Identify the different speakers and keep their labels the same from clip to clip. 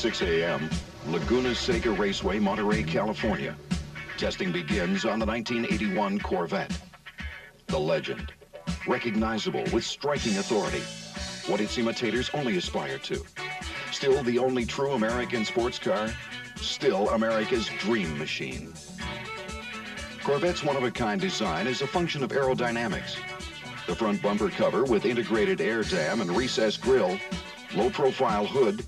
Speaker 1: 6 a.m., Laguna Seca Raceway, Monterey, California. Testing begins on the 1981 Corvette. The legend, recognizable with striking authority, what its imitators only aspire to. Still the only true American sports car, still America's dream machine. Corvette's one-of-a-kind design is a function of aerodynamics. The front bumper cover with integrated air dam and recessed grille, low-profile hood,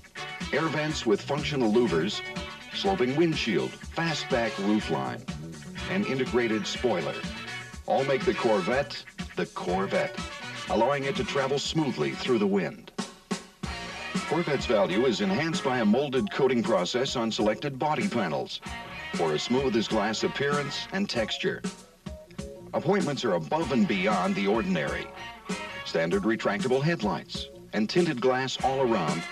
Speaker 1: air vents with functional louvers, sloping windshield, fastback roofline, and integrated spoiler all make the Corvette, allowing it to travel smoothly through the wind. Corvette's value is enhanced by a molded coating process on selected body panels for a smooth-as-glass appearance and texture. Appointments are above and beyond the ordinary. Standard retractable headlights and tinted glass all around,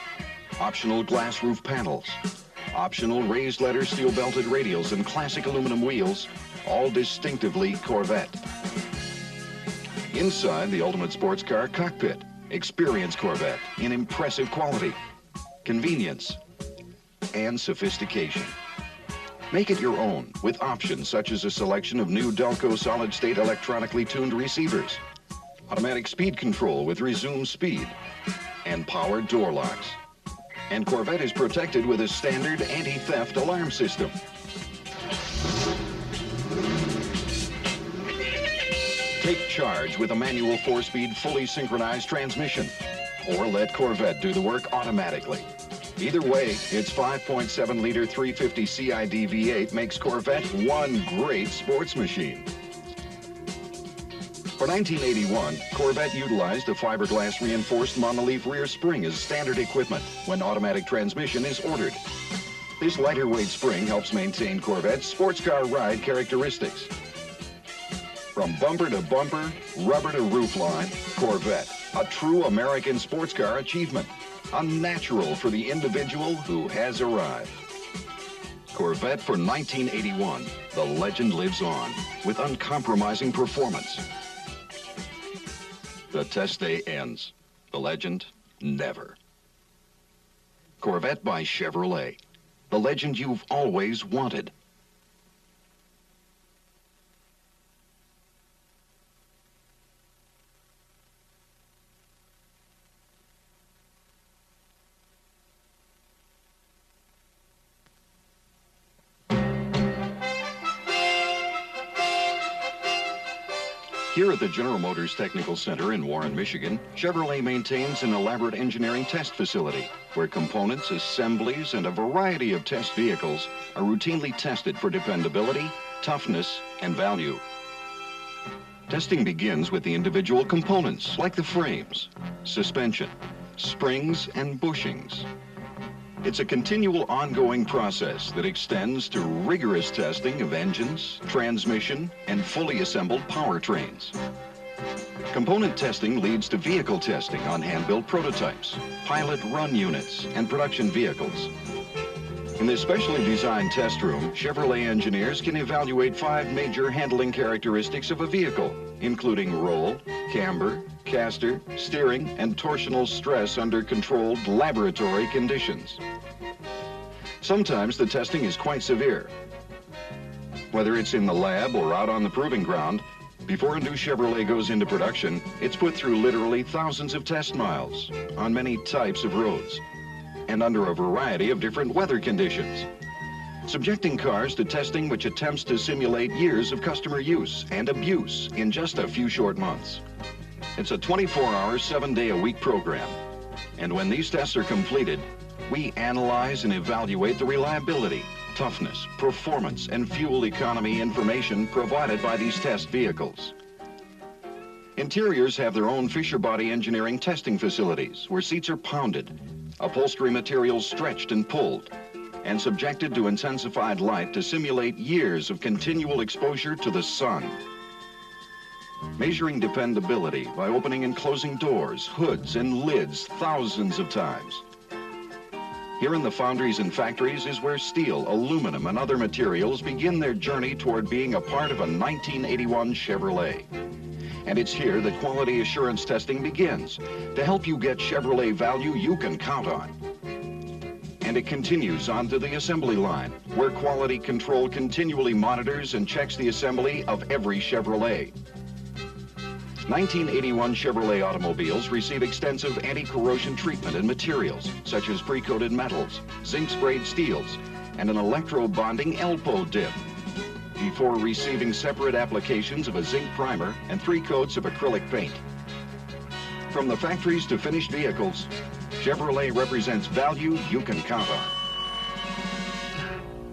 Speaker 1: optional glass roof panels, optional raised letter steel-belted radials and classic aluminum wheels, all distinctively Corvette. Inside the ultimate sports car cockpit, experience Corvette in impressive quality, convenience, and sophistication. Make it your own with options such as a selection of new Delco solid-state electronically tuned receivers, automatic speed control with resume speed, and powered door locks. And Corvette is protected with a standard anti-theft alarm system. Take charge with a manual 4-speed fully synchronized transmission, or let Corvette do the work automatically. Either way, its 5.7-liter 350 CID V8 makes Corvette one great sports machine. For 1981, Corvette utilized a fiberglass reinforced monolith rear spring as standard equipment when automatic transmission is ordered. This lighter weight spring helps maintain Corvette's sports car ride characteristics. From bumper to bumper, rubber to roofline, Corvette, a true American sports car achievement. Unnatural for the individual who has arrived. Corvette for 1981. The legend lives on with uncompromising performance. The test day ends. The legend, never. Corvette by Chevrolet. The legend you've always wanted. Here at the General Motors Technical Center in Warren, Michigan, Chevrolet maintains an elaborate engineering test facility where components, assemblies, and a variety of test vehicles are routinely tested for dependability, toughness, and value. Testing begins with the individual components like the frames, suspension, springs, and bushings. It's a continual ongoing process that extends to rigorous testing of engines, transmission, and fully assembled powertrains. Component testing leads to vehicle testing on hand-built prototypes, pilot run units, and production vehicles. In this specially designed test room, Chevrolet engineers can evaluate 5 major handling characteristics of a vehicle, including roll, camber, caster, steering, and torsional stress under controlled laboratory conditions. Sometimes the testing is quite severe. Whether it's in the lab or out on the proving ground, before a new Chevrolet goes into production, it's put through literally thousands of test miles on many types of roads and under a variety of different weather conditions, subjecting cars to testing which attempts to simulate years of customer use and abuse in just a few short months. It's a 24-hour, 7-day-a-week program. And when these tests are completed, we analyze and evaluate the reliability, toughness, performance, and fuel economy information provided by these test vehicles. Interiors have their own Fisher Body engineering testing facilities where seats are pounded, upholstery materials stretched and pulled, and subjected to intensified light to simulate years of continual exposure to the sun. Measuring dependability by opening and closing doors, hoods, and lids thousands of times. Here in the foundries and factories is where steel, aluminum, and other materials begin their journey toward being a part of a 1981 Chevrolet. And it's here that quality assurance testing begins to help you get Chevrolet value you can count on. and it continues onto the assembly line, where quality control continually monitors and checks the assembly of every Chevrolet. 1981 Chevrolet automobiles receive extensive anti-corrosion treatment and materials, such as pre-coated metals, zinc-sprayed steels, and an electro-bonding ELPO dip, before receiving separate applications of a zinc primer and 3 coats of acrylic paint. From the factories to finished vehicles, Chevrolet represents value you can count on.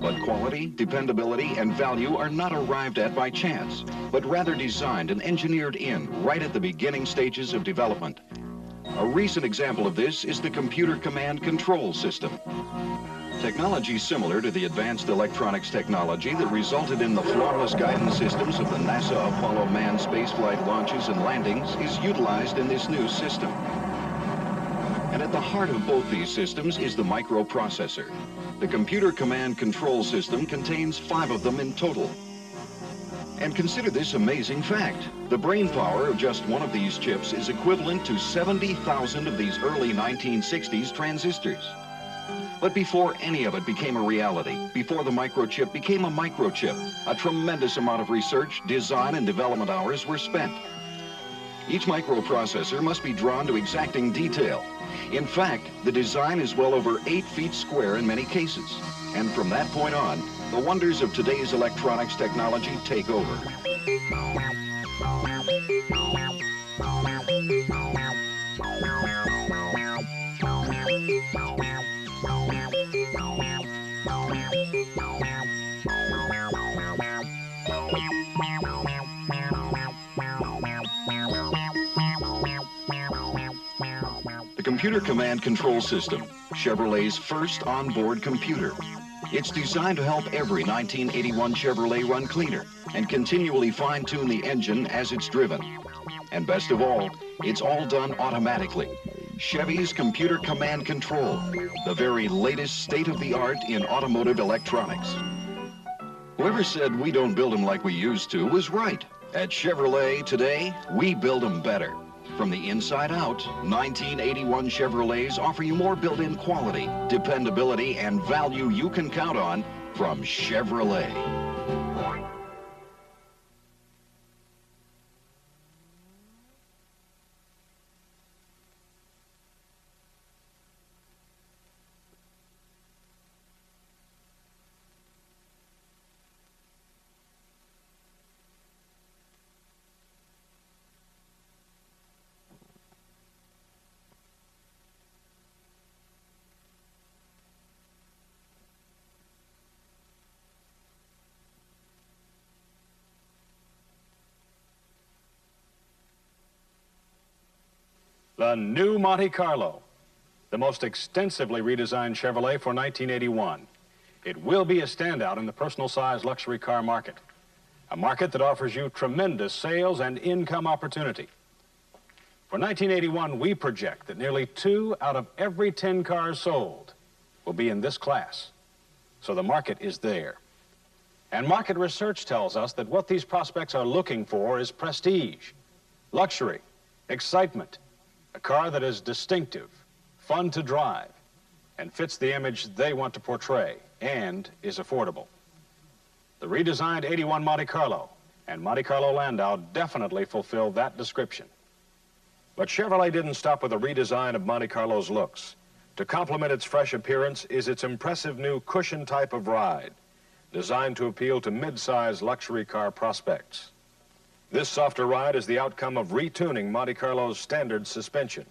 Speaker 1: But quality, dependability, and value are not arrived at by chance, but rather designed and engineered in right at the beginning stages of development. A recent example of this is the computer command control system. Technology similar to the advanced electronics technology that resulted in the flawless guidance systems of the NASA Apollo manned spaceflight launches and landings is utilized in this new system. And at the heart of both these systems is the microprocessor. The computer command control system contains 5 of them in total. And consider this amazing fact. The brain power of just one of these chips is equivalent to 70,000 of these early 1960s transistors. But before any of it became a reality, before the microchip became a microchip, a tremendous amount of research, design, and development hours were spent. Each microprocessor must be drawn to exacting detail. In fact, the design is well over 8 feet square in many cases. And from that point on, the wonders of today's electronics technology take over. Computer Command Control System, Chevrolet's first onboard computer. It's designed to help every 1981 Chevrolet run cleaner and continually fine-tune the engine as it's driven. And best of all, it's all done automatically. Chevy's Computer Command Control, the very latest state-of-the-art in automotive electronics. Whoever said we don't build them like we used to was right. At Chevrolet today, we build them better. From the inside out, 1981 Chevrolets offer you more built-in quality, dependability, and value you can count on from Chevrolet.
Speaker 2: The new Monte Carlo, the most extensively redesigned Chevrolet for 1981. It will be a standout in the personal-size luxury car market, a market that offers you tremendous sales and income opportunity. For 1981, we project that nearly 2 out of every 10 cars sold will be in this class. So the market is there. And market research tells us that what these prospects are looking for is prestige, luxury, excitement, a car that is distinctive, fun to drive, and fits the image they want to portray, and is affordable. The redesigned 81 Monte Carlo and Monte Carlo Landau definitely fulfill that description. But Chevrolet didn't stop with a redesign of Monte Carlo's looks. To complement its fresh appearance is its impressive new cushion type of ride, designed to appeal to mid-size luxury car prospects. This softer ride is the outcome of retuning Monte Carlo's standard suspension,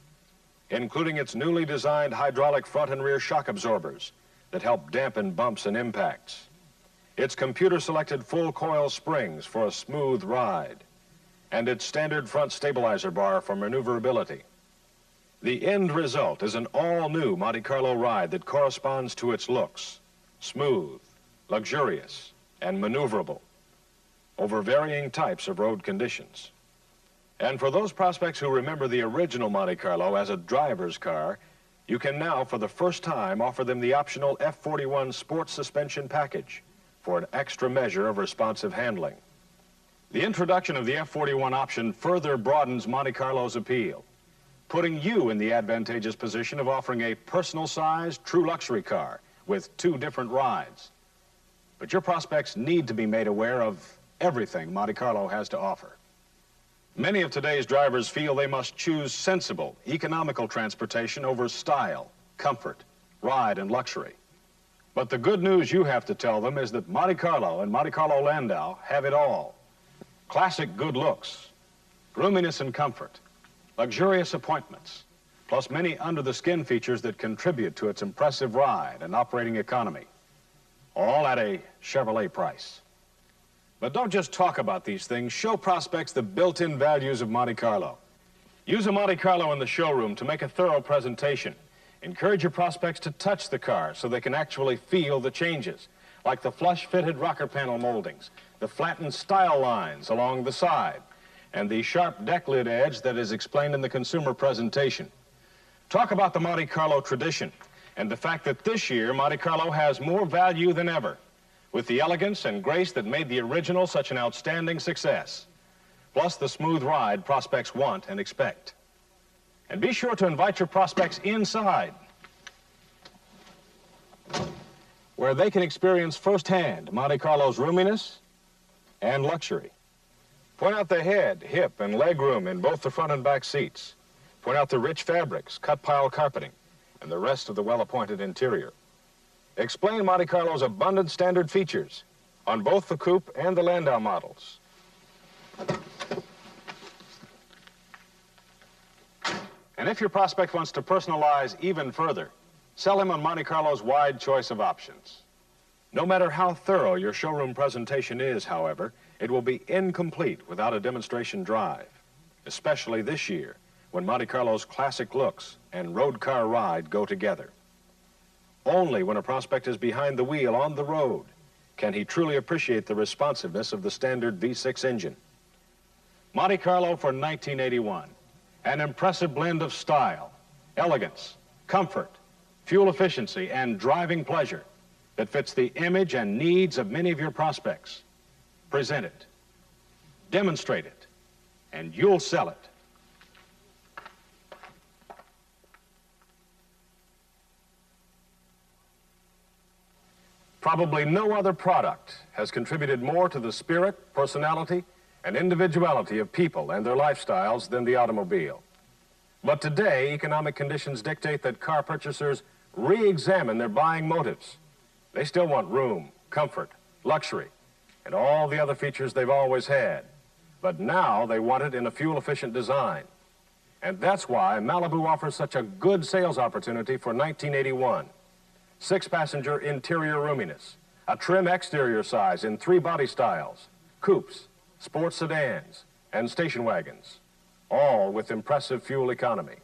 Speaker 2: including its newly designed hydraulic front and rear shock absorbers that help dampen bumps and impacts. Its computer-selected full coil springs for a smooth ride, and its standard front stabilizer bar for maneuverability. The end result is an all-new Monte Carlo ride that corresponds to its looks, smooth, luxurious, and maneuverable over varying types of road conditions. And for those prospects who remember the original Monte Carlo as a driver's car, you can now, for the first time, offer them the optional F41 Sports Suspension Package for an extra measure of responsive handling. The introduction of the F41 option further broadens Monte Carlo's appeal. putting you in the advantageous position of offering a personal-sized, true luxury car with 2 different rides. But your prospects need to be made aware of everything Monte Carlo has to offer. Many of today's drivers feel they must choose sensible, economical transportation over style, comfort, ride, and luxury. But the good news you have to tell them is that Monte Carlo and Monte Carlo Landau have it all. Classic good looks, roominess and comfort, luxurious appointments, plus many under-the-skin features that contribute to its impressive ride and operating economy, all at a Chevrolet price. But don't just talk about these things. Show prospects the built-in values of Monte Carlo. Use a Monte Carlo in the showroom to make a thorough presentation. Encourage your prospects to touch the car so they can actually feel the changes, like the flush-fitted rocker panel moldings, the flattened style lines along the side, and the sharp deck lid edge that is explained in the consumer presentation. Talk about the Monte Carlo tradition and the fact that this year Monte Carlo has more value than ever, with the elegance and grace that made the original such an outstanding success, plus the smooth ride prospects want and expect. And be sure to invite your prospects inside, where they can experience firsthand Monte Carlo's roominess and luxury. Point out the head, hip, and leg room in both the front and back seats. Point out the rich fabrics, cut pile carpeting, and the rest of the well-appointed interior. Explain Monte Carlo's abundant standard features on both the coupe and the Landau models. And if your prospect wants to personalize even further, sell him on Monte Carlo's wide choice of options. No matter how thorough your showroom presentation is, however, it will be incomplete without a demonstration drive, especially this year when Monte Carlo's classic looks and road car ride go together. Only when a prospect is behind the wheel on the road can he truly appreciate the responsiveness of the standard V6 engine. Monte Carlo for 1981, an impressive blend of style, elegance, comfort, fuel efficiency, and driving pleasure that fits the image and needs of many of your prospects. Present it, demonstrate it, and you'll sell it. Probably no other product has contributed more to the spirit, personality, and individuality of people and their lifestyles than the automobile. But today, economic conditions dictate that car purchasers re-examine their buying motives. They still want room, comfort, luxury, and all the other features they've always had. But now they want it in a fuel-efficient design. And that's why Malibu offers such a good sales opportunity for 1981. 6-passenger interior roominess, a trim exterior size in 3 body styles, coupes, sports sedans, and station wagons, all with impressive fuel economy.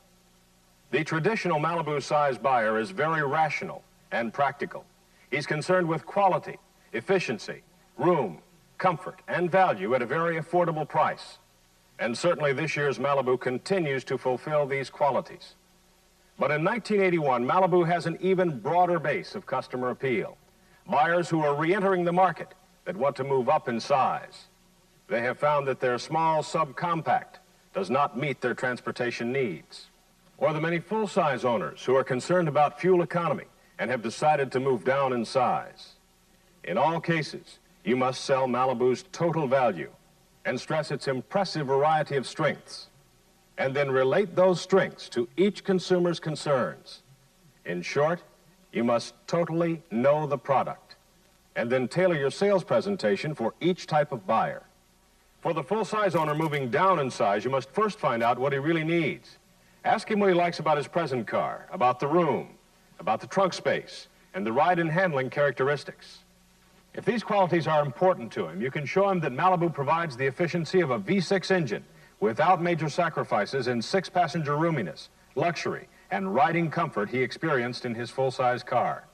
Speaker 2: The traditional Malibu size buyer is very rational and practical. He's concerned with quality, efficiency, room, comfort, and value at a very affordable price. And certainly this year's Malibu continues to fulfill these qualities. But in 1981, Malibu has an even broader base of customer appeal. Buyers who are re-entering the market that want to move up in size. They have found that their small subcompact does not meet their transportation needs. Or the many full-size owners who are concerned about fuel economy and have decided to move down in size. In all cases, you must sell Malibu's total value and stress its impressive variety of strengths, and then relate those strengths to each consumer's concerns. In short, you must totally know the product, and then tailor your sales presentation for each type of buyer. For the full-size owner moving down in size, you must first find out what he really needs. Ask him what he likes about his present car, about the room, about the trunk space, and the ride and handling characteristics. If these qualities are important to him, you can show him that Malibu provides the efficiency of a V6 engine without major sacrifices in 6-passenger roominess, luxury, and riding comfort he experienced in his full-size car.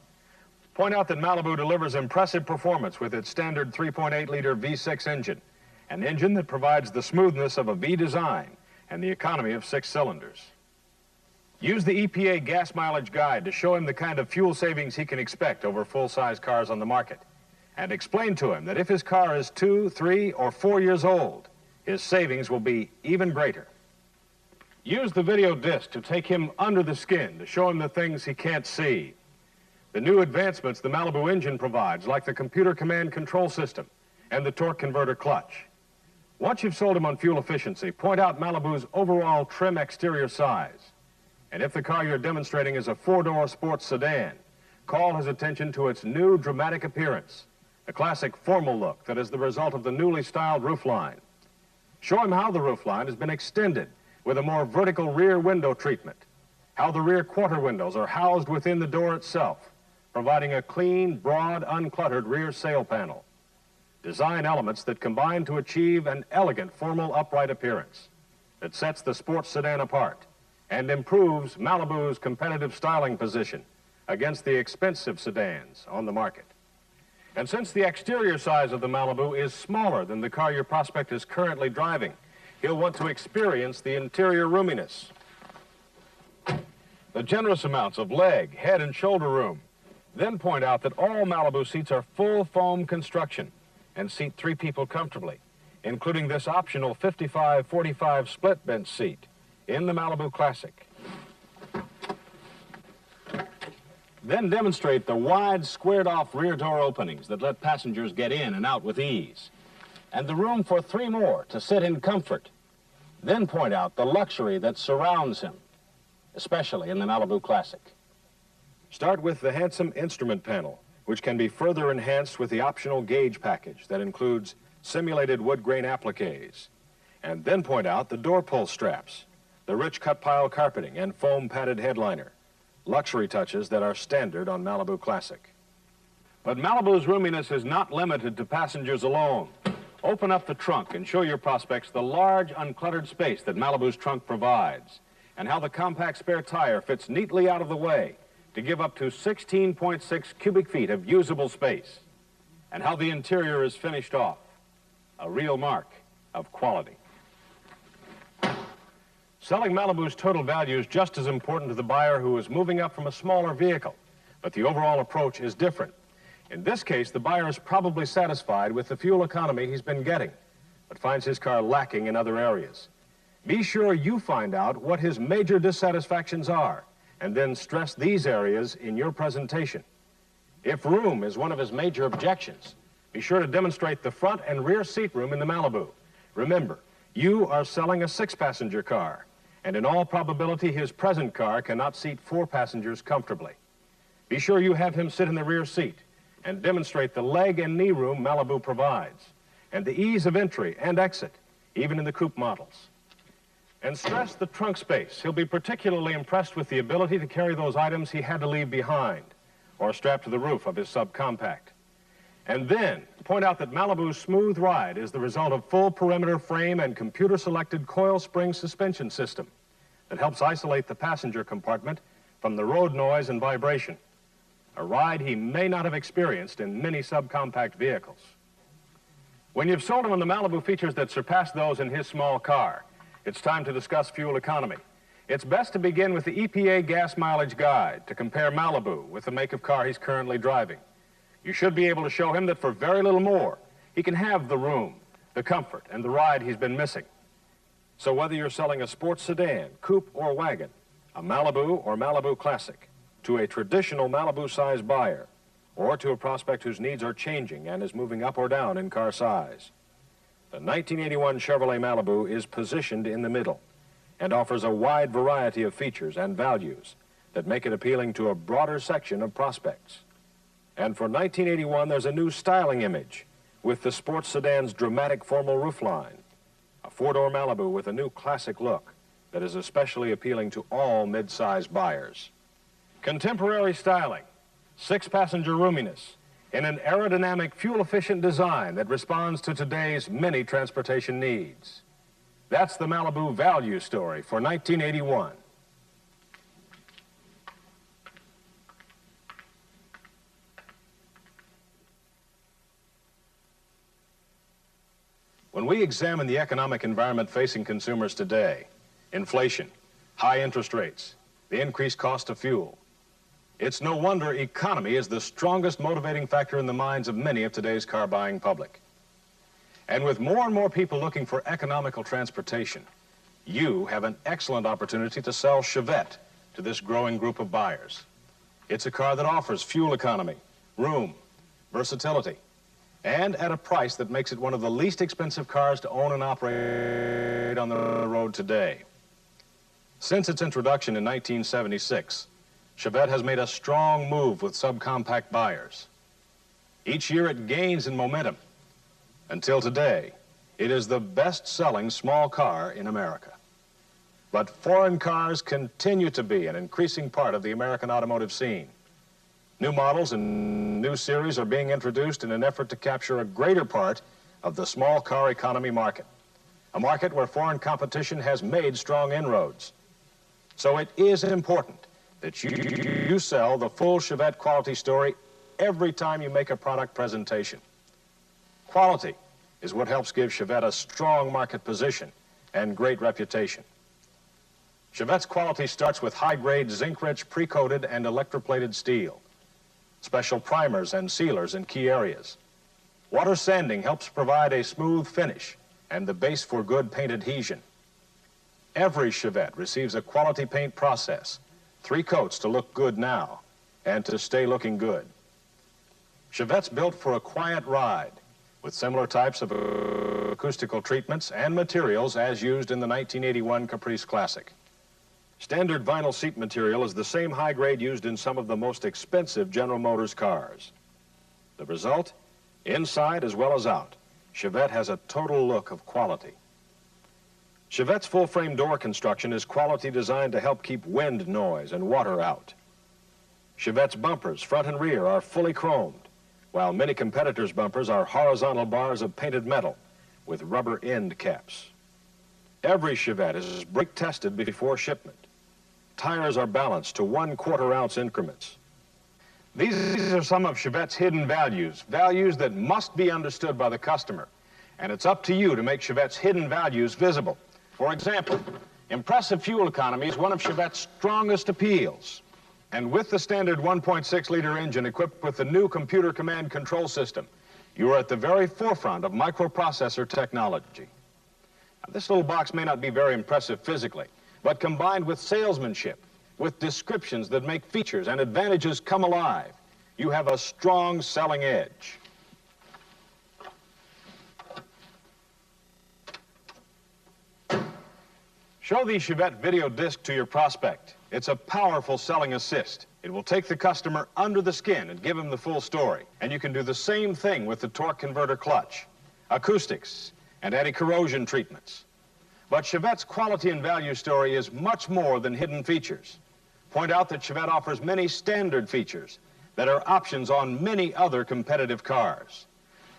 Speaker 2: Point out that Malibu delivers impressive performance with its standard 3.8-liter V6 engine, an engine that provides the smoothness of a V design and the economy of 6 cylinders. Use the EPA gas mileage guide to show him the kind of fuel savings he can expect over full-size cars on the market, and explain to him that if his car is 2, 3, or 4 years old, his savings will be even greater. Use the video disc to take him under the skin, to show him the things he can't see. The new advancements the Malibu engine provides, like the computer command control system and the torque converter clutch. Once you've sold him on fuel efficiency, point out Malibu's overall trim exterior size. And if the car you're demonstrating is a four-door sports sedan, call his attention to its new dramatic appearance, a classic formal look that is the result of the newly styled roofline. Show him how the roofline has been extended with a more vertical rear window treatment, how the rear quarter windows are housed within the door itself, providing a clean, broad, uncluttered rear sail panel. Design elements that combine to achieve an elegant, formal, upright appearance that sets the sports sedan apart and improves Malibu's competitive styling position against the expensive sedans on the market. And since the exterior size of the Malibu is smaller than the car your prospect is currently driving, he'll want to experience the interior roominess. The generous amounts of leg, head, and shoulder room. Then point out that all Malibu seats are full foam construction and seat 3 people comfortably, including this optional 55-45 split bench seat in the Malibu Classic. Then demonstrate the wide, squared-off rear door openings that let passengers get in and out with ease, and the room for 3 more to sit in comfort. Then point out the luxury that surrounds him, especially in the Malibu Classic. Start with the handsome instrument panel, which can be further enhanced with the optional gauge package that includes simulated wood grain appliques. And then point out the door pull straps, the rich cut pile carpeting and foam padded headliner, luxury touches that are standard on Malibu Classic. But Malibu's roominess is not limited to passengers alone. Open up the trunk and show your prospects the large, uncluttered space that Malibu's trunk provides, and how the compact spare tire fits neatly out of the way to give up to 16.6 cubic feet of usable space, and how the interior is finished off, a real mark of quality. Selling Malibu's total value is just as important to the buyer who is moving up from a smaller vehicle, but the overall approach is different. In this case, the buyer is probably satisfied with the fuel economy he's been getting, but finds his car lacking in other areas. Be sure you find out what his major dissatisfactions are, and then stress these areas in your presentation. If room is one of his major objections, be sure to demonstrate the front and rear seat room in the Malibu. Remember, you are selling a 6-passenger car, and in all probability, his present car cannot seat 4 passengers comfortably. Be sure you have him sit in the rear seat and demonstrate the leg and knee room Malibu provides, and the ease of entry and exit, even in the coupe models. And stress the trunk space. He'll be particularly impressed with the ability to carry those items he had to leave behind or strap to the roof of his subcompact. And then point out that Malibu's smooth ride is the result of full perimeter frame and computer-selected coil spring suspension system that helps isolate the passenger compartment from the road noise and vibration, a ride he may not have experienced in many subcompact vehicles. When you've sold him on the Malibu features that surpass those in his small car, it's time to discuss fuel economy. It's best to begin with the EPA gas mileage guide to compare Malibu with the make of car he's currently driving. You should be able to show him that for very little more, he can have the room, the comfort, and the ride he's been missing. So whether you're selling a sports sedan, coupe, or wagon, a Malibu or Malibu Classic, to a traditional Malibu-size buyer, or to a prospect whose needs are changing and is moving up or down in car size, the 1981 Chevrolet Malibu is positioned in the middle and offers a wide variety of features and values that make it appealing to a broader section of prospects. And for 1981, there's a new styling image with the sports sedan's dramatic formal roofline, a 4-door Malibu with a new classic look that is especially appealing to all mid-size buyers. Contemporary styling, 6-passenger roominess, in an aerodynamic, fuel-efficient design that responds to today's many transportation needs. That's the Malibu value story for 1981. When we examine the economic environment facing consumers today, inflation, high interest rates, the increased cost of fuel, it's no wonder economy is the strongest motivating factor in the minds of many of today's car-buying public. And with more and more people looking for economical transportation, you have an excellent opportunity to sell Chevette to this growing group of buyers. It's a car that offers fuel economy, room, versatility, and at a price that makes it one of the least expensive cars to own and operate on the road today. Since its introduction in 1976, Chevette has made a strong move with subcompact buyers. Each year it gains in momentum. Until today, it is the best-selling small car in America. But foreign cars continue to be an increasing part of the American automotive scene. New models and new series are being introduced in an effort to capture a greater part of the small car economy market, a market where foreign competition has made strong inroads. So it is important that you sell the full Chevette quality story every time you make a product presentation. Quality is what helps give Chevette a strong market position and great reputation. Chevette's quality starts with high-grade, zinc-rich, pre-coated and electroplated steel, special primers and sealers in key areas. Water sanding helps provide a smooth finish and the base for good paint adhesion. Every Chevette receives a quality paint process, 3 coats to look good now and to stay looking good. Chevette's built for a quiet ride with similar types of acoustical treatments and materials as used in the 1981 Caprice Classic. Standard vinyl seat material is the same high grade used in some of the most expensive General Motors cars. The result, inside as well as out, Chevette has a total look of quality. Chevette's full-frame door construction is quality designed to help keep wind noise and water out. Chevette's bumpers, front and rear, are fully chromed, while many competitors' bumpers are horizontal bars of painted metal with rubber end caps. Every Chevette is brake tested before shipment. Tires are balanced to 1/4 ounce increments. These are some of Chevette's hidden values, values that must be understood by the customer, and it's up to you to make Chevette's hidden values visible. For example, impressive fuel economy is one of Chevette's strongest appeals. And with the standard 1.6-liter engine equipped with the new computer command control system, you are at the very forefront of microprocessor technology. Now, this little box may not be very impressive physically, but combined with salesmanship, with descriptions that make features and advantages come alive, you have a strong selling edge. Show the Chevette video disc to your prospect. It's a powerful selling assist. It will take the customer under the skin and give him the full story. And you can do the same thing with the torque converter clutch, acoustics, and anti-corrosion treatments. But Chevette's quality and value story is much more than hidden features. Point out that Chevette offers many standard features that are options on many other competitive cars.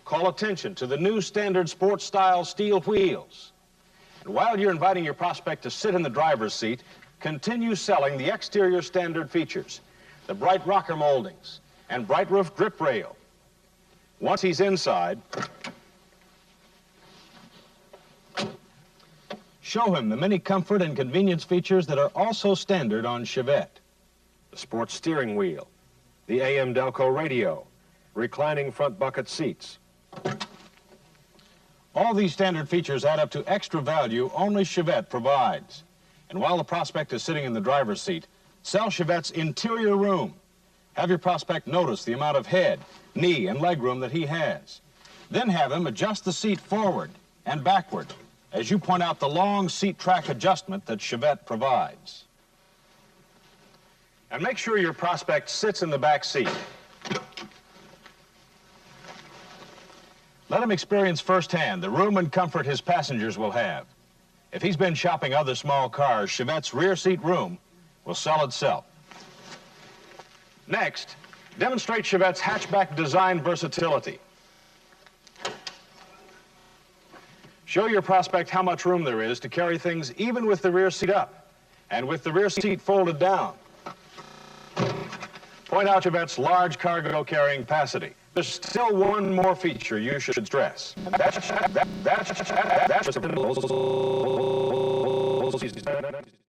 Speaker 2: Call attention to the new standard sports style steel wheels. And while you're inviting your prospect to sit in the driver's seat, continue selling the exterior standard features, the bright rocker moldings and bright roof grip rail. Once he's inside, show him the many comfort and convenience features that are also standard on Chevette. The sports steering wheel, the AM Delco radio, reclining front bucket seats. All these standard features add up to extra value only Chevette provides. And while the prospect is sitting in the driver's seat, sell Chevette's interior room. Have your prospect notice the amount of head, knee, and leg room that he has. Then have him adjust the seat forward and backward as you point out the long seat track adjustment that Chevette provides. And make sure your prospect sits in the back seat. Let him experience firsthand the room and comfort his passengers will have. If he's been shopping other small cars, Chevette's rear seat room will sell itself. Next, demonstrate Chevette's hatchback design versatility. Show your prospect how much room there is to carry things even with the rear seat up and with the rear seat folded down. Point out Chevette's large cargo carrying capacity. There's still one more feature you should stress. That's